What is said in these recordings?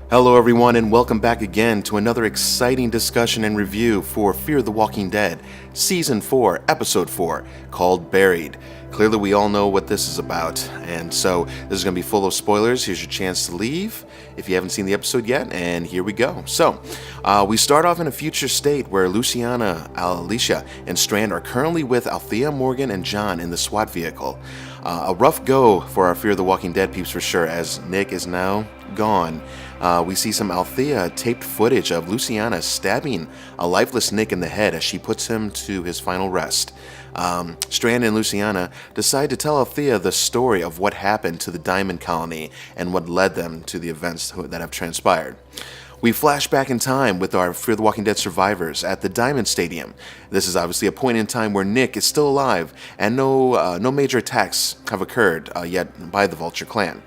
Hello everyone and welcome back again to another exciting discussion and review for Fear the Walking Dead, Season 4, Episode 4, called Buried. Clearly we all know what this is about, and so this is going to be full of spoilers. Here's your chance to leave if you haven't seen the episode yet, and here we go. So, we start off in a future state where Luciana, Alicia, and Strand are currently with Althea, Morgan, and John in the SWAT vehicle. A rough go for our Fear the Walking Dead peeps for sure, as Nick is now gone. We see some Althea taped footage of Luciana stabbing a lifeless Nick in the head as she puts him to his final rest. Strand and Luciana decide to tell Althea the story of what happened to the Diamond Colony and what led them to the events that have transpired. We flash back in time with our Fear the Walking Dead survivors at the Diamond Stadium. This is obviously a point in time where Nick is still alive and no major attacks have occurred yet by the Vulture clan.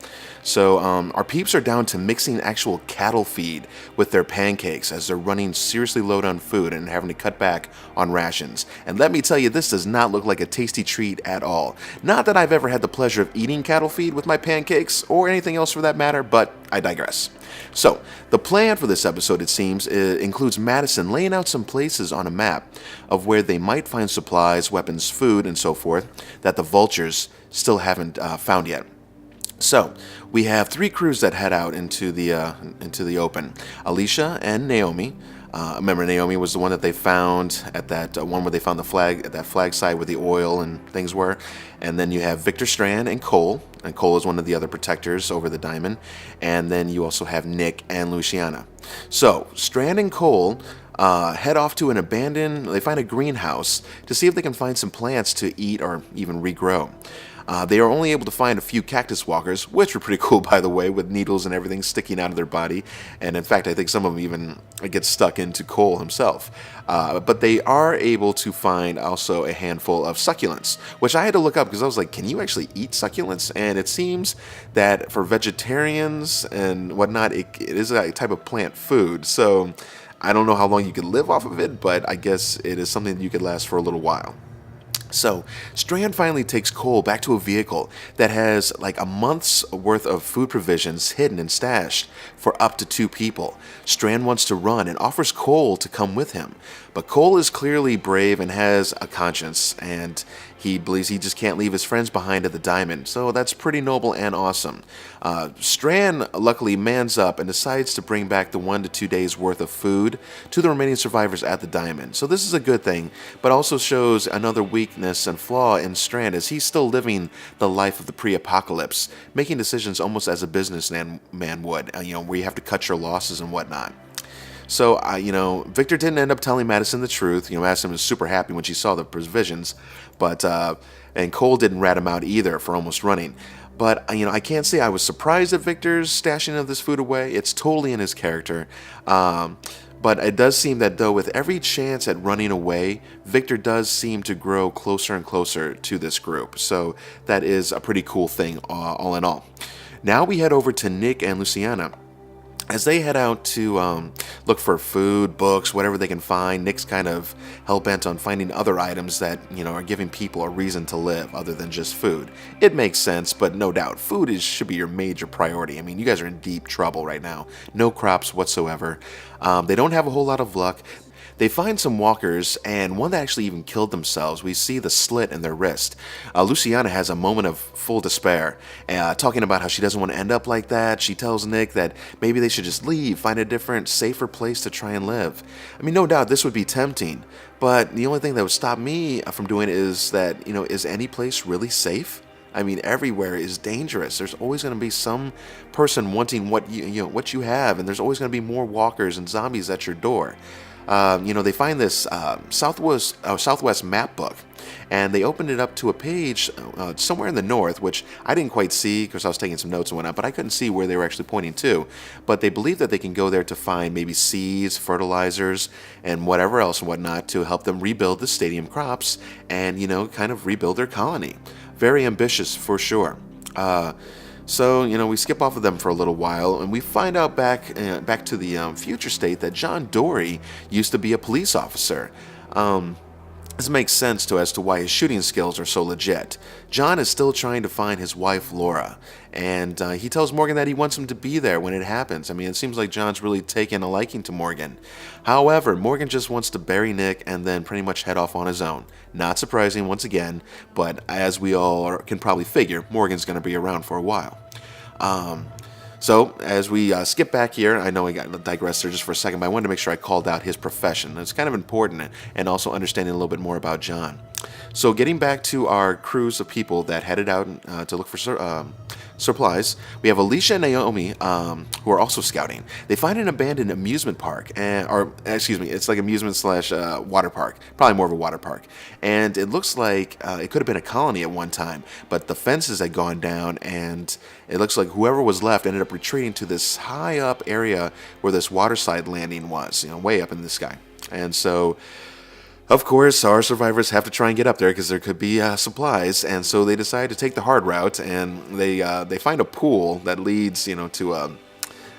So our peeps are down to mixing actual cattle feed with their pancakes as they're running seriously low on food and having to cut back on rations. And let me tell you, this does not look like a tasty treat at all. Not that I've ever had the pleasure of eating cattle feed with my pancakes or anything else for that matter, but I digress. So, the plan for this episode, it seems, includes Madison laying out some places on a map of where they might find supplies, weapons, food, and so forth that the Vultures still haven't found yet. So, we have three crews that head out into the open. Alicia and Naomi. Remember, Naomi was the one that they found at that one where they found the flag, at that flag site where the oil and things were. And then you have Victor, Strand, and Cole. And Cole is one of the other protectors over the diamond. And then you also have Nick and Luciana. So, Strand and Cole head off to they find a greenhouse to see if they can find some plants to eat or even regrow. They are only able to find a few cactus walkers, which were pretty cool, by the way, with needles and everything sticking out of their body. And in fact, I think some of them even get stuck into Cole himself. But they are able to find also a handful of succulents, which I had to look up because I was like, can you actually eat succulents? And it seems that for vegetarians and whatnot, it is a type of plant food. So I don't know how long you could live off of it, but I guess it is something that you could last for a little while. So, Strand finally takes Cole back to a vehicle that has like a month's worth of food provisions hidden and stashed for up to 2 people. Strand wants to run and offers Cole to come with him. But Cole is clearly brave and has a conscience, and he believes he just can't leave his friends behind at the diamond. So that's pretty noble and awesome. Strand luckily mans up and decides to bring back the 1 to 2 days worth of food to the remaining survivors at the diamond. So this is a good thing, but also shows another weakness and flaw in Strand as he's still living the life of the pre-apocalypse, making decisions almost as a businessman would, where you have to cut your losses and whatnot. So, Victor didn't end up telling Madison the truth. Madison was super happy when she saw the provisions, and Cole didn't rat him out either for almost running. But, I can't say I was surprised at Victor's stashing of this food away. It's totally in his character. But it does seem that, though, with every chance at running away, Victor does seem to grow closer and closer to this group. So that is a pretty cool thing, all in all. Now we head over to Nick and Luciana. As they head out to look for food, books, whatever they can find, Nick's kind of hell-bent on finding other items that, are giving people a reason to live other than just food. It makes sense, but no doubt, food should be your major priority. I mean, you guys are in deep trouble right now. No crops whatsoever. They don't have a whole lot of luck. They find some walkers, and one that actually even killed themselves. We see the slit in their wrist. Luciana has a moment of full despair, talking about how she doesn't want to end up like that. She tells Nick that maybe they should just leave, find a different, safer place to try and live. I mean, no doubt this would be tempting, but the only thing that would stop me from doing it is that, is any place really safe? I mean, everywhere is dangerous. There's always going to be some person wanting what you have, and there's always going to be more walkers and zombies at your door. They find this Southwest map book, and they opened it up to a page somewhere in the north, which I didn't quite see because I was taking some notes and whatnot, but I couldn't see where they were actually pointing to. But they believe that they can go there to find maybe seeds, fertilizers, and whatever else and whatnot to help them rebuild the stadium crops and, kind of rebuild their colony. Very ambitious for sure. So, we skip off of them for a little while, and we find out back to the future state that John Dory used to be a police officer. This makes sense as to why his shooting skills are so legit. John is still trying to find his wife, Laura, and he tells Morgan that he wants him to be there when it happens. I mean, it seems like John's really taken a liking to Morgan. However, Morgan just wants to bury Nick and then pretty much head off on his own. Not surprising once again, but as we all can probably figure, Morgan's going to be around for a while. So, as we skip back here, I know I got digressed there just for a second, but I wanted to make sure I called out his profession. It's kind of important, and also understanding a little bit more about John. So, getting back to our cruise of people that headed out to look for supplies, we have Alicia and Naomi, who are also scouting. They find an abandoned amusement park, it's like amusement slash water park, probably more of a water park. And it looks like it could have been a colony at one time, but the fences had gone down, and it looks like whoever was left ended up retreating to this high up area where this waterside landing was, way up in the sky. And so, of course, our survivors have to try and get up there because there could be supplies, and so they decide to take the hard route, and they find a pool that leads, to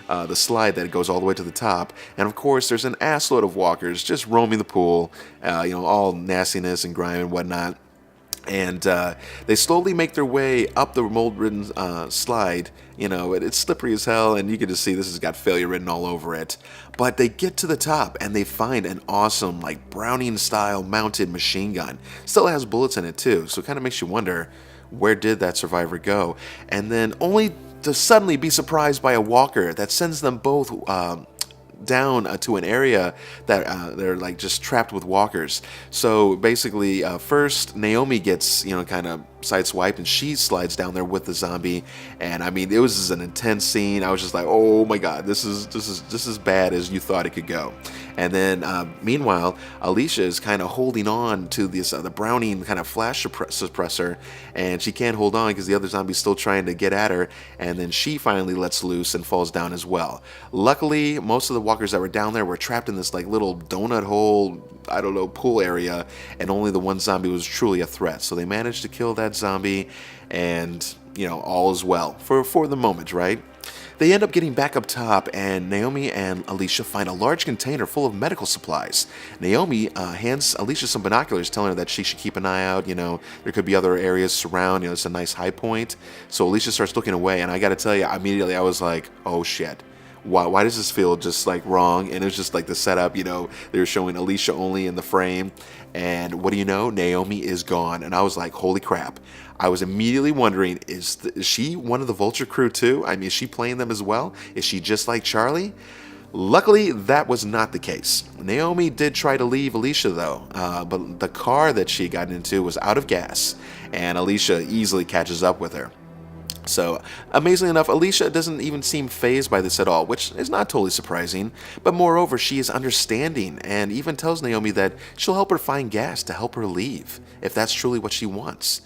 the slide that goes all the way to the top, and of course, there's an assload of walkers just roaming the pool, all nastiness and grime and whatnot. And they slowly make their way up the mold-ridden slide. It's slippery as hell, and you can just see this has got failure written all over it. But they get to the top, and they find an awesome, Browning-style mounted machine gun. Still has bullets in it, too, so it kind of makes you wonder, where did that survivor go? And then only to suddenly be surprised by a walker that sends them both down to an area that they're just trapped with walkers. So basically, first Naomi gets kind of sideswiped, and she slides down there with the zombie. And I mean, it was just an intense scene. I was just like, oh my god, this is as bad as you thought it could go. And then meanwhile, Alicia is kind of holding on to this the Browning kind of flash suppressor, and she can't hold on because the other zombie's still trying to get at her. And then she finally lets loose and falls down as well. Luckily, most of the walkers that were down there were trapped in this little donut hole, I don't know, pool area, and only the one zombie was truly a threat. So they managed to kill that zombie, and all is well for the moment, right? They end up getting back up top, and Naomi and Alicia find a large container full of medical supplies. Naomi hands Alicia some binoculars, telling her that she should keep an eye out. There could be other areas around. It's a nice high point. So Alicia starts looking away, and I got to tell you, immediately I was like, oh shit. Why does this feel just wrong? And it's just the setup, they were showing Alicia only in the frame, and what do you know, Naomi is gone. And I was like, holy crap. I was immediately wondering, is she one of the Vulture crew too? I mean, is she playing them as well? Is she just like Charlie? Luckily, that was not the case. Naomi did try to leave Alicia though, but the car that she got into was out of gas, and Alicia easily catches up with her. So, amazingly enough, Alicia doesn't even seem fazed by this at all, which is not totally surprising. But moreover, she is understanding and even tells Naomi that she'll help her find gas to help her leave, if that's truly what she wants.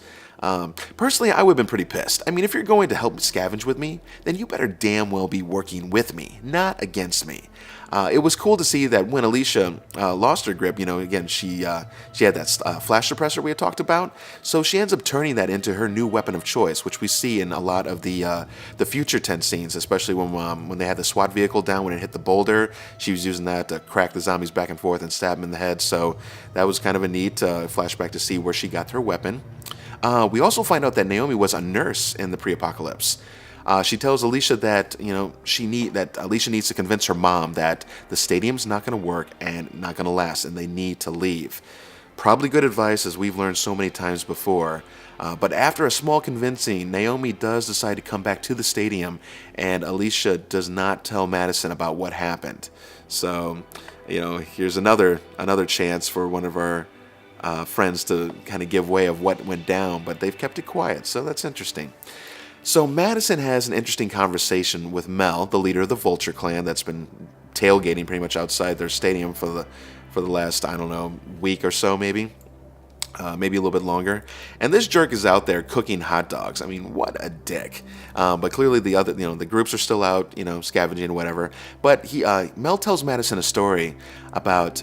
Personally, I would have been pretty pissed. I mean, if you're going to help scavenge with me, then you better damn well be working with me, not against me. It was cool to see that when Alicia lost her grip, again, she had that flash suppressor we had talked about, so she ends up turning that into her new weapon of choice, which we see in a lot of the future tense scenes, especially when they had the SWAT vehicle down when it hit the boulder. She was using that to crack the zombies back and forth and stab them in the head, so that was kind of a neat flashback to see where she got her weapon. We also find out that Naomi was a nurse in the pre-apocalypse. She tells Alicia that Alicia needs to convince her mom that the stadium's not going to work and not going to last, and they need to leave. Probably good advice, as we've learned so many times before. But after a small convincing, Naomi does decide to come back to the stadium, and Alicia does not tell Madison about what happened. So, here's another chance for one of our friends to kind of give way of what went down, but they've kept it quiet, so that's interesting. So Madison has an interesting conversation with Mel, the leader of the Vulture clan that's been tailgating pretty much outside their stadium for the last, I don't know, week or so maybe. Maybe a little bit longer. And this jerk is out there cooking hot dogs. I mean, what a dick. But clearly the groups are still out, scavenging and whatever. But Mel tells Madison a story about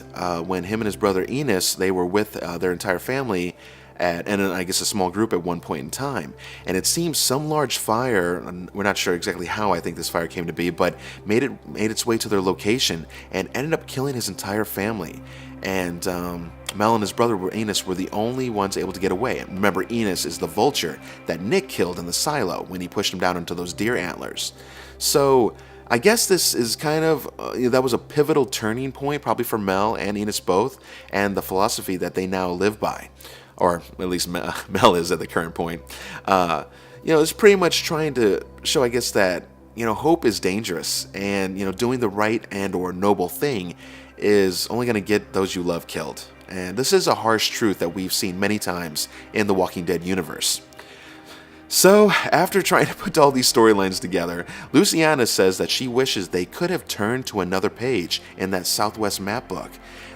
when him and his brother Enos, they were with their entire family and I guess a small group at one point in time. And it seems some large fire, we're not sure exactly how I think this fire came to be, but made its way to their location and ended up killing his entire family. And Mel and his brother Enos were the only ones able to get away. And remember, Enos is the vulture that Nick killed in the silo when he pushed him down into those deer antlers. So I guess this is kind of, that was a pivotal turning point, probably for Mel and Enos both, and the philosophy that they now live by. Or at least Mel is at the current point. It's pretty much trying to show, I guess, that, hope is dangerous, and, doing the right and or noble thing is only going to get those you love killed. And this is a harsh truth that we've seen many times in the Walking Dead universe. So, after trying to put all these storylines together, Luciana says that she wishes they could have turned to another page in that Southwest map book,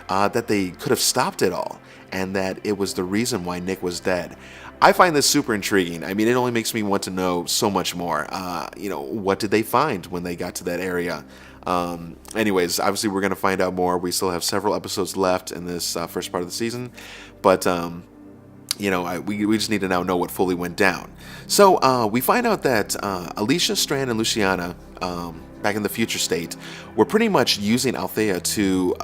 that they could have stopped it all, and that it was the reason why Nick was dead. I find this super intriguing. I mean, it only makes me want to know so much more. What did they find when they got to that area? Anyways, obviously we're going to find out more. We still have several episodes left in this first part of the season, but we just need to now know what fully went down. So we find out that Alicia, Strand, and Luciana, back in the future state, were pretty much using Althea to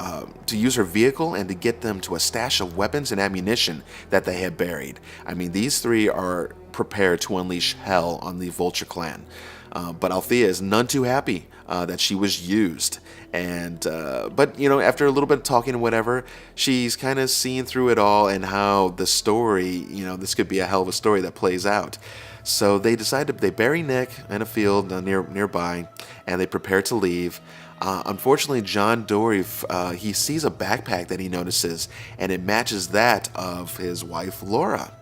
use her vehicle and to get them to a stash of weapons and ammunition that they had buried. I mean, these three are prepared to unleash hell on the Vulture clan. But Althea is none too happy that she was used. But after a little bit of talking and whatever, she's kind of seeing through it all and how the story, this could be a hell of a story that plays out. So they they bury Nick in a field nearby, and they prepare to leave. Unfortunately, John Dory, he sees a backpack that he notices, and it matches that of his wife, Laura.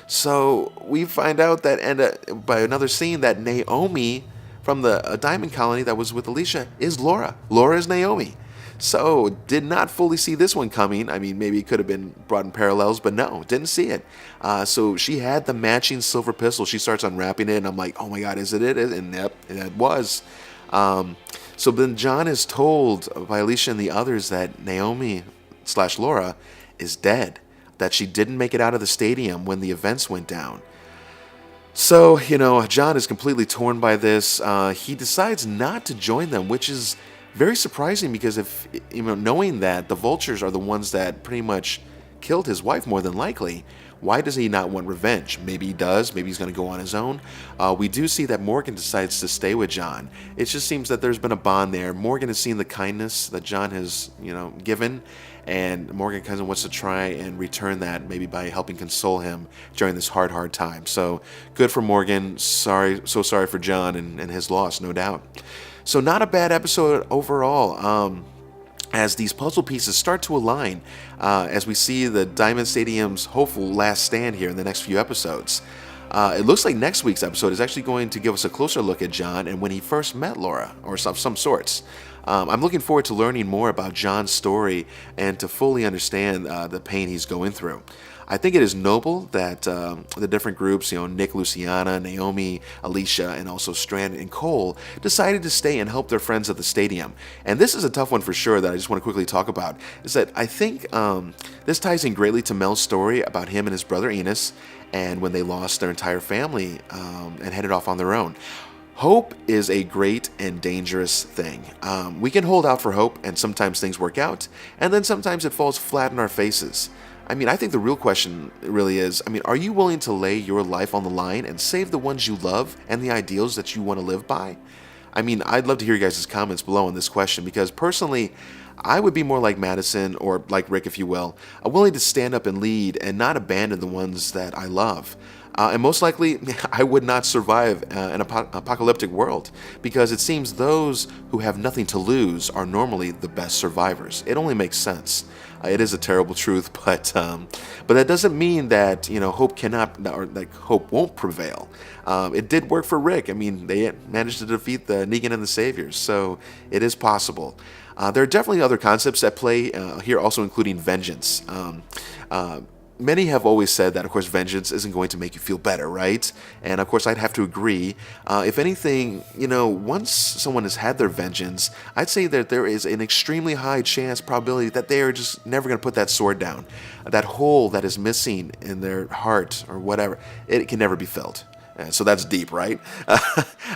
So we find out that, and by another scene, that Naomi from the diamond colony that was with Alicia is Laura. Laura is Naomi. So did not fully see this one coming. I mean, maybe it could have been brought in parallels, but no, didn't see it. So she had the matching silver pistol. She starts unwrapping it, and I'm like, oh my God, is it it? And yep, it was. So then John is told by Alicia and the others that Naomi/Laura is dead, that she didn't make it out of the stadium when the events went down. So, John is completely torn by this. He decides not to join them, which is very surprising because knowing that the Vultures are the ones that pretty much killed his wife more than likely, why does he not want revenge? Maybe he does. Maybe he's going to go on his own. We do see that Morgan decides to stay with John. It just seems that there's been a bond there. Morgan has seen the kindness that John has, given, and Morgan kind of wants to try and return that, maybe by helping console him during this hard time. So good for Morgan. So sorry for John and his loss, no doubt. So not a bad episode overall. As these puzzle pieces start to align, as we see the Diamond Stadium's hopeful last stand here in the next few episodes. It looks like next week's episode is actually going to give us a closer look at John and when he first met Laura, or some sorts. I'm looking forward to learning more about John's story and to fully understand the pain he's going through. I think it is noble that the different groups, Nick, Luciana, Naomi, Alicia, and also Strand and Cole, decided to stay and help their friends at the stadium. And this is a tough one for sure that I just want to quickly talk about, is that I think this ties in greatly to Mel's story about him and his brother Enos, and when they lost their entire family and headed off on their own. Hope is a great and dangerous thing. We can hold out for hope, and sometimes things work out, and then sometimes it falls flat in our faces. I think the real question really is, are you willing to lay your life on the line and save the ones you love and the ideals that you want to live by? I'd love to hear you guys' comments below on this question, because personally, I would be more like Madison, or like Rick, if you will, willing to stand up and lead and not abandon the ones that I love. And most likely, I would not survive an apocalyptic world, because it seems those who have nothing to lose are normally the best survivors. It only makes sense. It is a terrible truth, but that doesn't mean that hope cannot, or like hope won't prevail. It did work for Rick. They managed to defeat the Negan and the Saviors, so it is possible. There are definitely other concepts at play here, also including vengeance. many have always said that, of course, vengeance isn't going to make you feel better, right? And of course, I'd have to agree. If anything, once someone has had their vengeance, I'd say that there is an extremely high chance, probability that they are just never going to put that sword down. That hole that is missing in their heart or whatever, it can never be filled. So that's deep, right?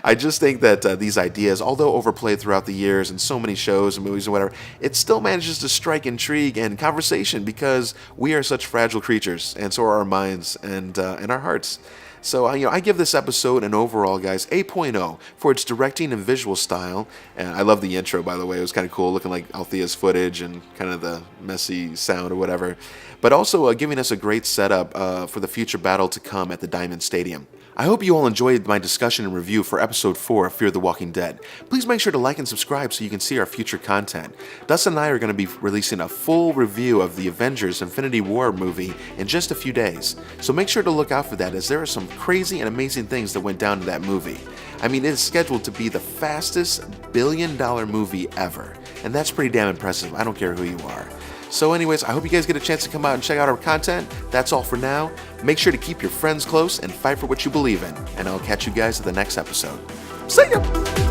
I just think that these ideas, although overplayed throughout the years in so many shows and movies and whatever, it still manages to strike intrigue and conversation because we are such fragile creatures, and so are our minds and our hearts. So, I give this episode an overall, guys, 8.0 for its directing and visual style. And I love the intro, by the way. It was kind of cool, looking like Althea's footage and kind of the messy sound or whatever. But also giving us a great setup for the future battle to come at the Diamond Stadium. I hope you all enjoyed my discussion and review for Episode 4 of Fear the Walking Dead. Please make sure to like and subscribe so you can see our future content. Dustin and I are going to be releasing a full review of the Avengers Infinity War movie in just a few days. So make sure to look out for that, as there are some crazy and amazing things that went down in that movie. I mean, it is scheduled to be the fastest billion-dollar movie ever. And that's pretty damn impressive. I don't care who you are. So anyways, I hope you guys get a chance to come out and check out our content. That's all for now. Make sure to keep your friends close and fight for what you believe in. And I'll catch you guys at the next episode. See ya!